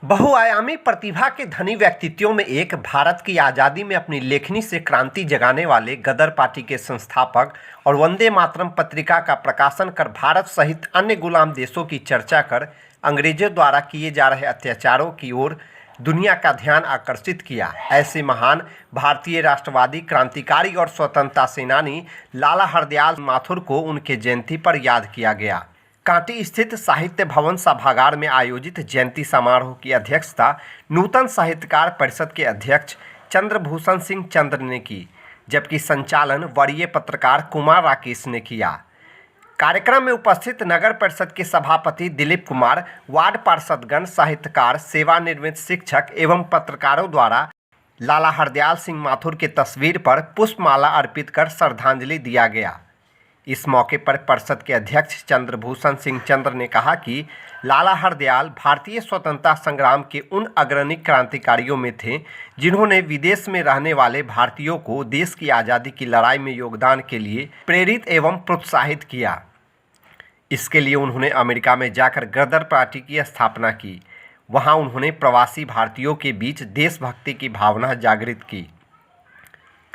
बहुआयामी प्रतिभा के धनी व्यक्तित्वों में एक भारत की आज़ादी में अपनी लेखनी से क्रांति जगाने वाले गदर पार्टी के संस्थापक और वंदे मातरम पत्रिका का प्रकाशन कर भारत सहित अन्य गुलाम देशों की चर्चा कर अंग्रेजों द्वारा किए जा रहे अत्याचारों की ओर दुनिया का ध्यान आकर्षित किया। ऐसे महान भारतीय राष्ट्रवादी क्रांतिकारी और स्वतंत्रता सेनानी लाला हरदयाल माथुर को उनके जयंती पर याद किया गया। कांटी स्थित साहित्य भवन सभागार में आयोजित जयंती समारोह की अध्यक्षता नूतन साहित्यकार परिषद के अध्यक्ष चंद्रभूषण सिंह चंद्र ने की, जबकि संचालन वरीय पत्रकार कुमार राकेश ने किया। कार्यक्रम में उपस्थित नगर परिषद के सभापति दिलीप कुमार, वार्ड पार्षदगण, साहित्यकार, सेवानिवृत्त शिक्षक एवं पत्रकारों द्वारा लाला हरदयाल सिंह माथुर की तस्वीर पर पुष्पमाला अर्पित कर श्रद्धांजलि दिया गया। इस मौके पर परिषद के अध्यक्ष चंद्रभूषण सिंह चंद्र ने कहा कि लाला हरदयाल भारतीय स्वतंत्रता संग्राम के उन अग्रणी क्रांतिकारियों में थे जिन्होंने विदेश में रहने वाले भारतीयों को देश की आज़ादी की लड़ाई में योगदान के लिए प्रेरित एवं प्रोत्साहित किया। इसके लिए उन्होंने अमेरिका में जाकर गदर पार्टी की स्थापना की। वहां उन्होंने प्रवासी भारतीयों के बीच देशभक्ति की भावना जागृत की।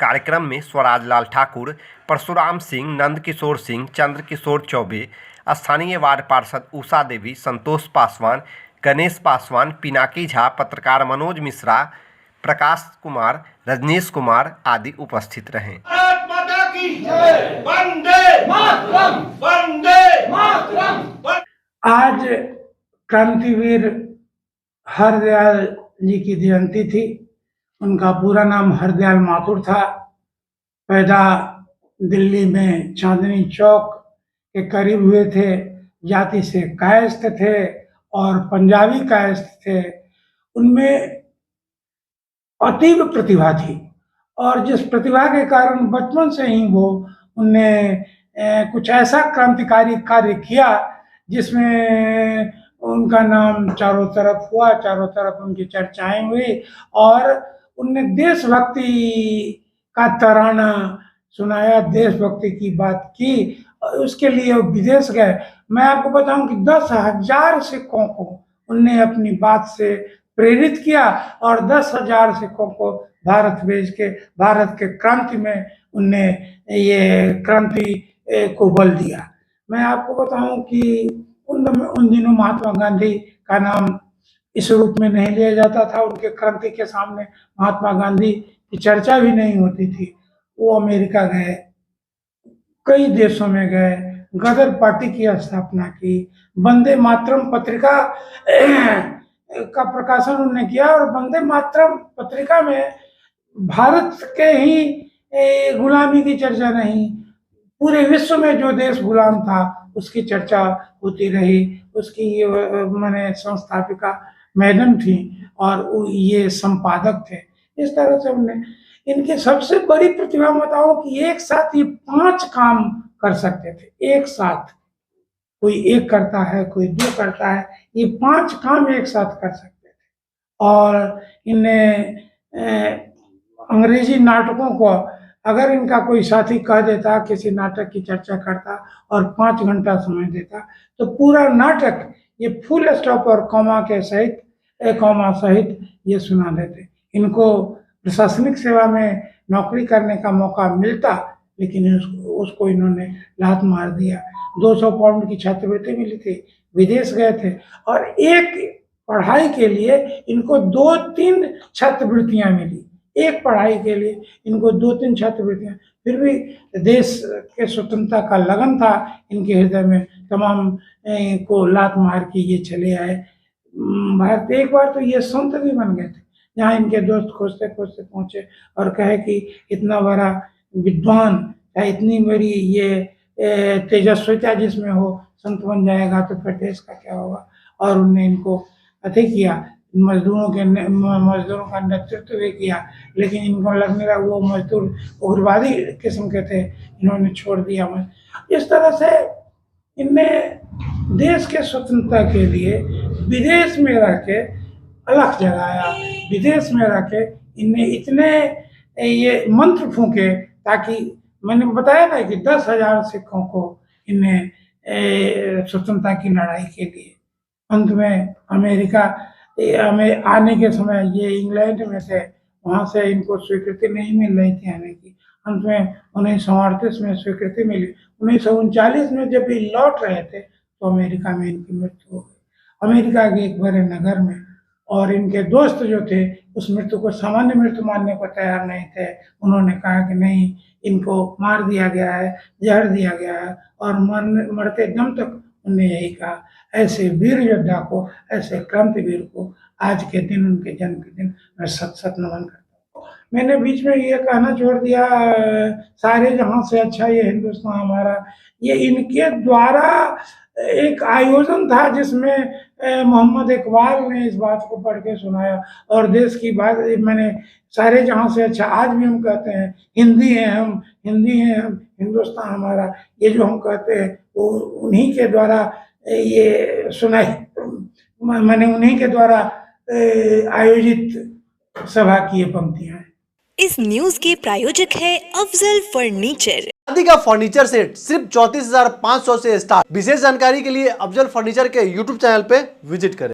कार्यक्रम में स्वराज लाल ठाकुर, परशुराम सिंह, नंद किशोर सिंह, चंद्र किशोर चौबे, स्थानीय वार्ड पार्षद उषा देवी, संतोष पासवान, गणेश पासवान, पिनाकी झा, पत्रकार मनोज मिश्रा, प्रकाश कुमार, रजनीश कुमार आदि उपस्थित रहे। भारत माता की जय। वंदे मातरम, वंदे मातरम। आज क्रांतिवीर हरदयाल जी की जयंती थी। उनका पूरा नाम हरदयाल माथुर था। पैदा दिल्ली में चांदनी चौक के करीब हुए थे। जाति से कायस्थ थे और पंजाबी कायस्थ थे। उनमें अतीब प्रतिभा थी और जिस प्रतिभा के कारण बचपन से ही वो उनने कुछ ऐसा क्रांतिकारी कार्य किया जिसमें उनका नाम चारों तरफ हुआ, चारों तरफ उनकी चर्चाएं हुई और उनने देशभक्ति का तराना सुनाया, देशभक्ति की बात की। उसके लिए वो विदेश गए। मैं आपको बताऊं कि 10,000 सिखों को उनने अपनी बात से प्रेरित किया और 10,000 सिखों को भारत भेज के भारत के क्रांति में उनने ये क्रांति को बल दिया। मैं आपको बताऊं कि उन दिनों महात्मा गांधी का नाम इस रूप में नहीं लिया जाता था। उनके क्रांति के सामने महात्मा गांधी की चर्चा भी नहीं होती थी। वो अमेरिका गए, कई देशों में गए, गदर पार्टी की स्थापना की, वंदे मातरम पत्रिका का प्रकाशन उन्होंने किया और वंदे मातरम पत्रिका में भारत के ही गुलामी की चर्चा नहीं, पूरे विश्व में जो देश गुलाम था उसकी चर्चा होती रही। उसकी मैंने संस्थापिका मैडम थी और ये संपादक थे। इस तरह से उन्हें इनकी सबसे बड़ी प्रतिभा बताओ कि एक साथ ये 5 काम कर सकते थे। एक साथ कोई एक करता है, कोई 2 करता है, ये 5 काम एक साथ कर सकते थे। और इन्हें अंग्रेजी नाटकों को अगर इनका कोई साथी कह देता, किसी नाटक की चर्चा करता और 5 घंटा समय देता तो पूरा नाटक ये फुल स्टॉप और कॉमा सहित ये सुना देते। इनको प्रशासनिक सेवा में नौकरी करने का मौका मिलता लेकिन उसको इन्होंने लात मार दिया। 200 पाउंड की छात्रवृत्ति मिली थी, विदेश गए थे और एक पढ़ाई के लिए इनको 2-3 छात्रवृत्तियां मिली। एक पढ़ाई के लिए इनको 2-3 छात्रवृत्तियां। फिर भी देश के स्वतंत्रता का लगन था इनके हृदय में। तमाम को लात मार के ये चले आए भारत। एक बार तो ये संत भी बन गए थे, जहाँ इनके दोस्त खोजते खोजते पहुंचे और कहे कि इतना बड़ा विद्वान या इतनी बड़ी ये तेजस्विता जिसमें हो संत बन जाएगा तो फिर देश का क्या होगा। और उनने इनको अति किया, मजदूरों का नेतृत्व भी किया, लेकिन इनको लगने लगा वो मजदूर उग्रवादी किस्म के थे, इन्होंने छोड़ दिया। इस तरह से इनने देश के स्वतंत्रता के लिए विदेश में रह के अलख जगाया। विदेश में रह के इनने इतने ये मंत्र फूके ताकि मैंने बताया ना कि 10,000 सिखों को इनने स्वतंत्रता की लड़ाई के लिए अंत में अमेरिका ये हमें आने के समय ये इंग्लैंड में थे, वहाँ से इनको स्वीकृति नहीं मिल रही थी आने की। अंत में 1938 में स्वीकृति मिली। 1939 में जब ये लौट रहे थे तो अमेरिका में इनकी मृत्यु हो गई, अमेरिका के एक बड़े नगर में। और इनके दोस्त जो थे उस मृत्यु को सामान्य मृत्यु मानने को तैयार नहीं थे। उन्होंने कहा कि नहीं, इनको मार दिया गया है, जहर दिया गया है, और मरते दम तक उन्होंने यही कहा। ऐसे वीर योद्धा को, ऐसे क्रांतिवीर को आज के दिन, उनके जन्म के दिन मैं सत सत नमन करता हूँ। मैंने बीच में ये कहना छोड़ दिया, सारे जहां से अच्छा ये हिंदुस्तान हमारा, ये इनके द्वारा एक आयोजन था जिसमें मोहम्मद इकबाल ने इस बात को पढ़ के सुनाया। और देश की बात, मैंने सारे जहां से अच्छा, आज भी हम कहते हैं हिंदी हैं हम, हिंदी हैं हम, हिंदुस्तान हमारा, ये जो हम कहते हैं वो उन्हीं के द्वारा ये सुनाई, मैंने उन्हीं के द्वारा आयोजित सभा की ये पंक्तियां हैं। इस न्यूज के प्रायोजक है अफजल फर्नीचर। शादी का फर्नीचर सेट सिर्फ 34,500 से स्टार्ट। विशेष जानकारी के लिए अफजल फर्नीचर के YouTube चैनल पे विजिट करें।